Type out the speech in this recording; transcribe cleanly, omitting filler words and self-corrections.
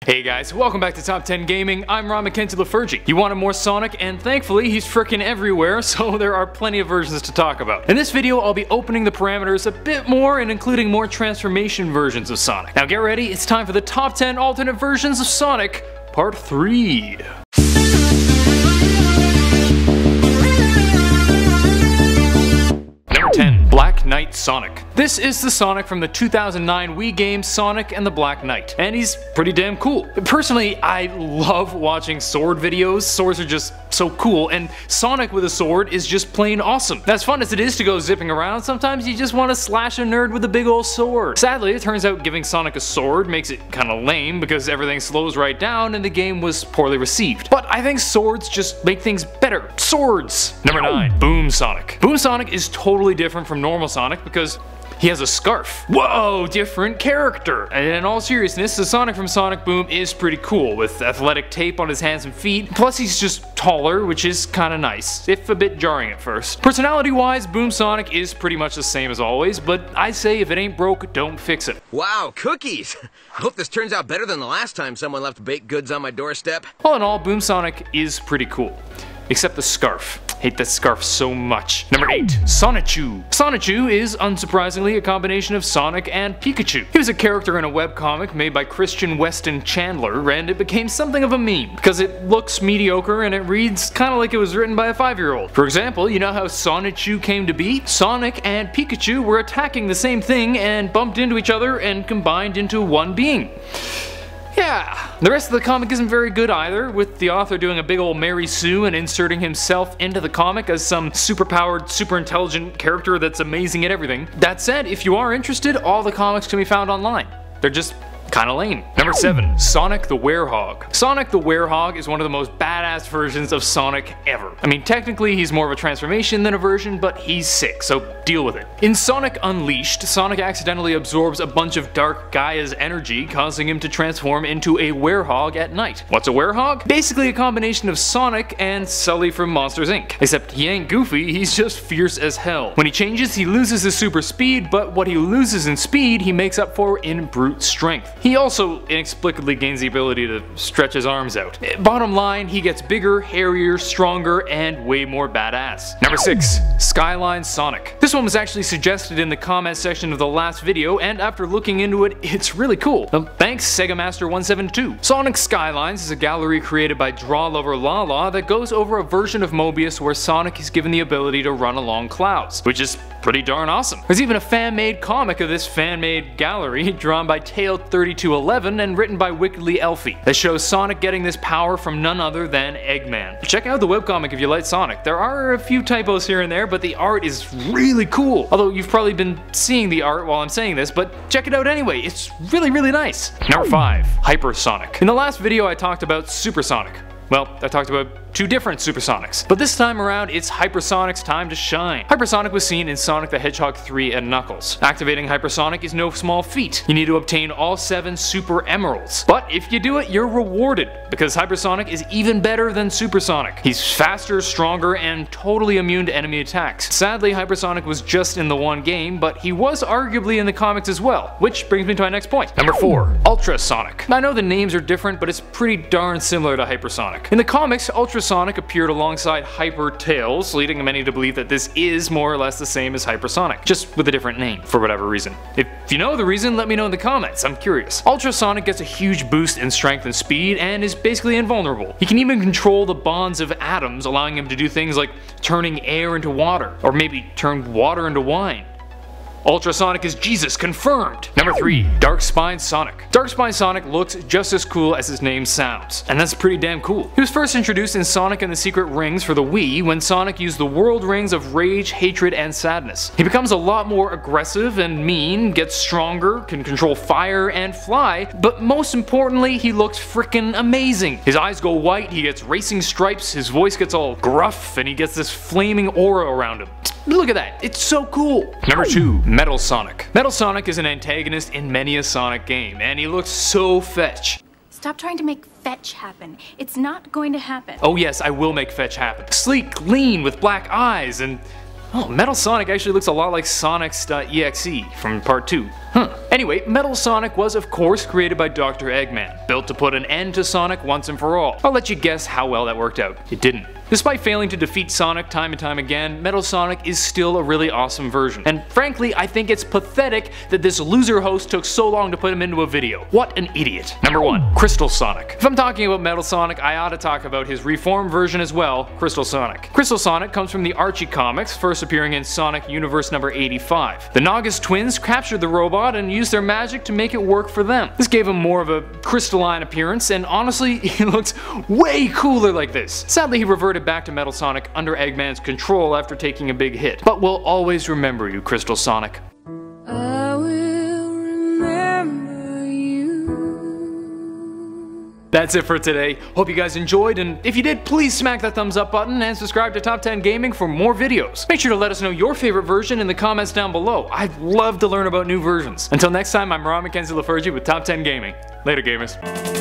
Hey guys, welcome back to Top 10 Gaming. I'm Ron McKenty-Lafergie. You wanted more Sonic, and thankfully he's frickin' everywhere, so there are plenty of versions to talk about. In this video, I'll be opening the parameters a bit more and including more transformation versions of Sonic. Now get ready, it's time for the Top 10 alternate versions of Sonic, Part 3. Number 10. Black Knight Sonic. This is the Sonic from the 2009 Wii game Sonic and the Black Knight, and he's pretty damn cool. Personally, I love watching sword videos. Swords are just so cool, and Sonic with a sword is just plain awesome. As fun as it is to go zipping around, sometimes you just want to slash a nerd with a big old sword. Sadly, it turns out giving Sonic a sword makes it kinda lame because everything slows right down and the game was poorly received. But I think swords just make things better. Swords! Number 9. Boom Sonic. Boom Sonic is totally different from normal Sonic because he has a scarf. Whoa, different character! And in all seriousness, the Sonic from Sonic Boom is pretty cool, with athletic tape on his hands and feet, plus he's just taller, which is kinda nice, if a bit jarring at first. Personality-wise, Boom Sonic is pretty much the same as always, but I say if it ain't broke, don't fix it. Wow, cookies! I hope this turns out better than the last time someone left baked goods on my doorstep. All in all, Boom Sonic is pretty cool. Except the scarf. Hate that scarf so much. Number 8. SONICHU. SONICHU is, unsurprisingly, a combination of Sonic and Pikachu. He was a character in a webcomic made by Christian Weston Chandler, and it became something of a meme, because it looks mediocre and it reads kinda like it was written by a 5-year-old. For example, you know how SONICHU came to be? Sonic and Pikachu were attacking the same thing and bumped into each other and combined into one being. Yeah. The rest of the comic isn't very good either, with the author doing a big ol' Mary Sue and inserting himself into the comic as some superpowered, super intelligent character that's amazing at everything. That said, if you are interested, all the comics can be found online. They're just kinda lame. Number 7. Sonic the Werehog. Sonic the Werehog is one of the most badass versions of Sonic ever. I mean, technically he's more of a transformation than a version, but he's sick, so deal with it. In Sonic Unleashed, Sonic accidentally absorbs a bunch of Dark Gaia's energy, causing him to transform into a werehog at night. What's a werehog? Basically a combination of Sonic and Sully from Monsters Inc. Except he ain't goofy, he's just fierce as hell. When he changes, he loses his super speed, but what he loses in speed, he makes up for in brute strength. He also inexplicably gains the ability to stretch his arms out. Bottom line, he gets bigger, hairier, stronger, and way more badass. Number 6. SKYLINE Sonic. This one was actually suggested in the comment section of the last video, and after looking into it, it's really cool. Thanks, Sega Master 172. Sonic Skylines is a gallery created by Draw Lover Lala that goes over a version of Mobius where Sonic is given the ability to run along clouds, which is pretty darn awesome. There's even a fan-made comic of this fan-made gallery drawn by Tail3211 and written by Wickedly Elfie that shows Sonic getting this power from none other than Eggman. Check out the webcomic if you like Sonic. There are a few typos here and there, but the art is really cool. Although you've probably been seeing the art while I'm saying this, but check it out anyway, it's really nice. Number 5. Hypersonic. In the last video I talked about Supersonic. Well, I talked about 2 different Supersonics, but this time around it's Hypersonic's time to shine. Hypersonic was seen in Sonic the Hedgehog 3 and Knuckles. Activating Hypersonic is no small feat. You need to obtain all 7 Super Emeralds. But if you do it, you're rewarded, because Hypersonic is even better than Supersonic. He's faster, stronger, and totally immune to enemy attacks. Sadly, Hypersonic was just in the one game, but he was arguably in the comics as well, which brings me to my next point. Number 4. Ultrasonic. I know the names are different, but it's pretty darn similar to Hypersonic. In the comics, Ultrasonic appeared alongside Hyper Tails, leading many to believe that this is more or less the same as Hypersonic, just with a different name, for whatever reason. If you know the reason, let me know in the comments, I'm curious. Ultrasonic gets a huge boost in strength and speed, and is basically invulnerable. He can even control the bonds of atoms, allowing him to do things like turning air into water, or maybe turn water into wine. Ultrasonic is Jesus, confirmed! Number 3. DARKSPINE Sonic. DARKSPINE Sonic looks just as cool as his name sounds, and that's pretty damn cool. He was first introduced in Sonic and the Secret Rings for the Wii when Sonic used the World Rings of Rage, Hatred, and Sadness. He becomes a lot more aggressive and mean, gets stronger, can control fire and fly, but most importantly, he looks frickin' amazing. His eyes go white, he gets racing stripes, his voice gets all gruff, and he gets this flaming aura around him. Look at that, it's so cool! Number 2. Metal Sonic. Metal Sonic is an antagonist in many a Sonic game, and he looks so fetch. Stop trying to make fetch happen. It's not going to happen. Oh yes, I will make fetch happen. Sleek, lean, with black eyes, and Oh, Metal Sonic actually looks a lot like Sonics.exe from part 2. Anyway, Metal Sonic was of course created by Dr. Eggman, built to put an end to Sonic once and for all. I'll let you guess how well that worked out. It didn't. Despite failing to defeat Sonic time and time again, Metal Sonic is still a really awesome version. And frankly, I think it's pathetic that this loser host took so long to put him into a video. What an idiot. Number 1. Crystal Sonic. If I'm talking about Metal Sonic, I ought to talk about his reformed version as well, Crystal Sonic. Crystal Sonic comes from the Archie comics, first appearing in Sonic Universe number 85. The Nagas twins captured the robot and used their magic to make it work for them. This gave him more of a crystalline appearance, and honestly, he looked way cooler like this. Sadly, he reverted back to Metal Sonic under Eggman's control after taking a big hit. But we'll always remember you, Crystal Sonic. I will remember you. That's it for today. Hope you guys enjoyed, and if you did, please smack that thumbs up button and subscribe to Top 10 Gaming for more videos. Make sure to let us know your favorite version in the comments down below. I'd love to learn about new versions. Until next time, I'm Ron Mackenzie LaFergie with Top 10 Gaming. Later, gamers.